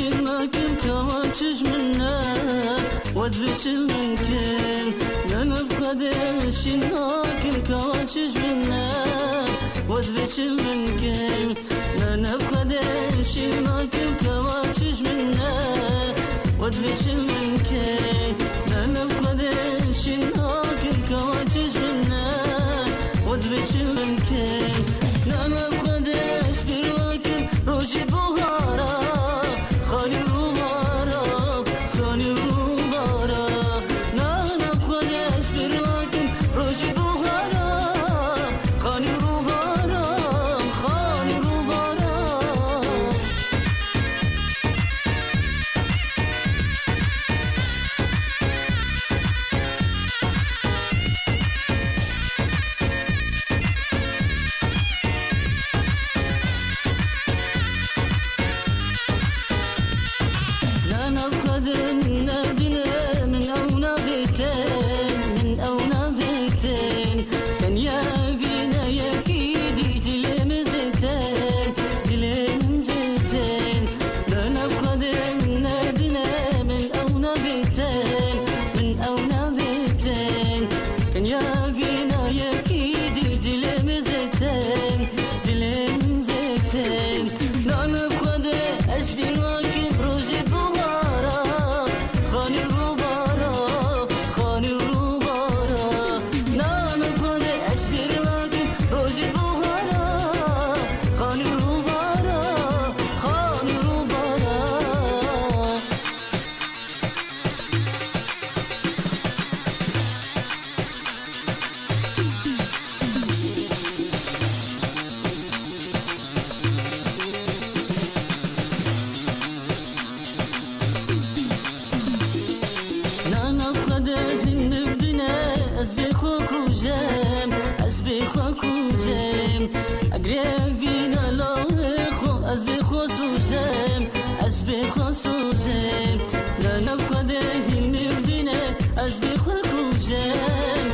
شلمكم كواجج منا ودرشل منكم ننفقد شلمكم كواجج منا ودرشل منكم ننفقد شلمكم كواجج منا ودرشل منكم ننفقد شلمكم كواجج منا ودرشل منكم ننفقد اشبركم روجي بوهارا خاني روبارا خاني روبارا ننفقد اشبركم روجي بوهارا خاني روبارا خاني روبارا أقربينا لاخو أزبخو سوزم أزبخو سوزم لا نفقد هنبدنا أزبخو كوزم